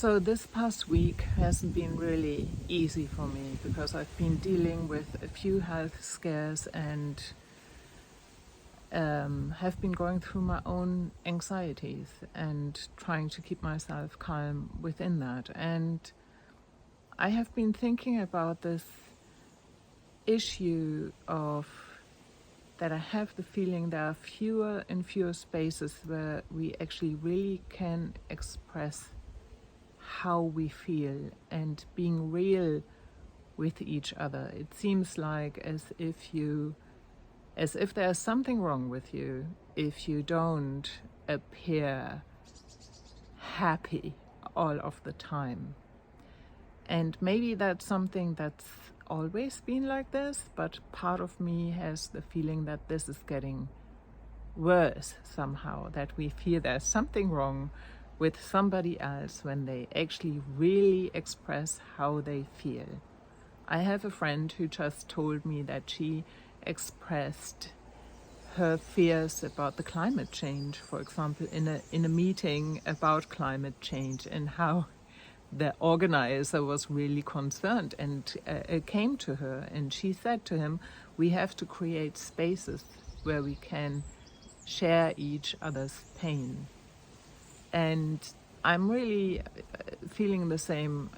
So this past week hasn't been really easy for me because I've been dealing with a few health scares and have been going through my own anxieties and trying to keep myself calm within that. And I have been thinking about this issue of that I have the feeling there are fewer and fewer spaces where we actually really can express how we feel and being real with each other. It seems like as if there's something wrong with you if you don't appear happy all of the time. And maybe that's something that's always been like this, but part of me has the feeling that this is getting worse somehow, that we feel there's something wrong with somebody else when they actually really express how they feel. I have a friend who just told me that she expressed her fears about the climate change, for example, in a meeting about climate change, and how the organizer was really concerned and came to her and she said to him, we have to create spaces where we can share each other's pain. And I'm really feeling the same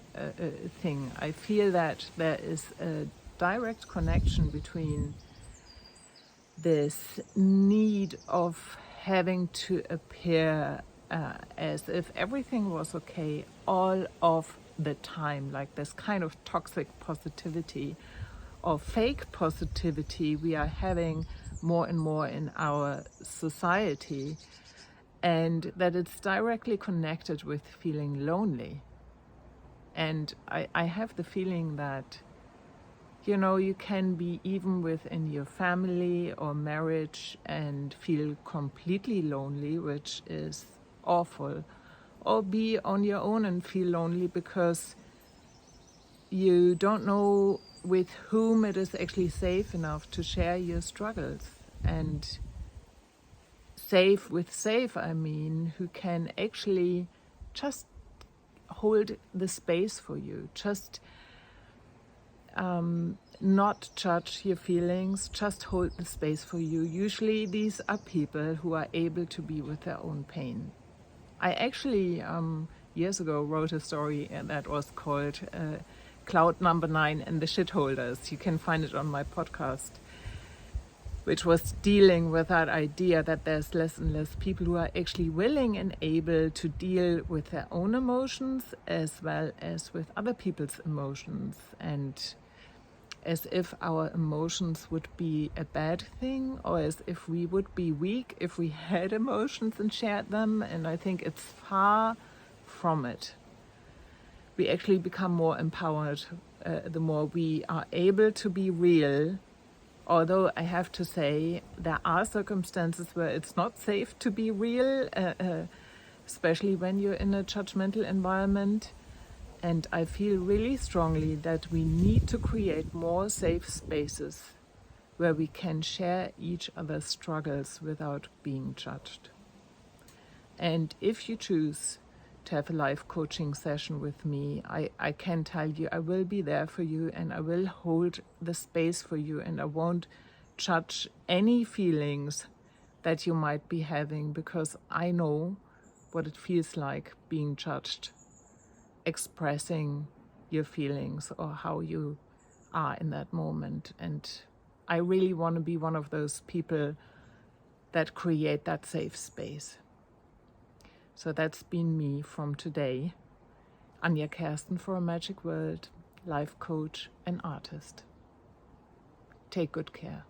thing. I feel that there is a direct connection between this need of having to appear as if everything was okay all of the time, like this kind of toxic positivity or fake positivity we are having more and more in our society, and that it's directly connected with feeling lonely. And I have the feeling that, you can be even within your family or marriage and feel completely lonely, which is awful, or be on your own and feel lonely because you don't know with whom it is actually safe enough to share your struggles. And safe, I mean, who can actually just hold the space for you, just not judge your feelings, just hold the space for you. Usually these are people who are able to be with their own pain. I actually years ago wrote a story that was called Cloud Number 9 and the Shitholders. You can find it on my podcast, which was dealing with that idea that there's less and less people who are actually willing and able to deal with their own emotions as well as with other people's emotions, and as if our emotions would be a bad thing, or as if we would be weak if we had emotions and shared them. And I think it's far from it. We actually become more empowered the more we are able to be real. Although I have to say, there are circumstances where it's not safe to be real, especially when you're in a judgmental environment. And I feel really strongly that we need to create more safe spaces where we can share each other's struggles without being judged. And if you choose to have a life coaching session with me, I can tell you I will be there for you and I will hold the space for you, and I won't judge any feelings that you might be having, because I know what it feels like being judged, expressing your feelings or how you are in that moment. And I really want to be one of those people that create that safe space. So that's been me from today, Anja Kersten for a Magic World, life coach and artist. Take good care.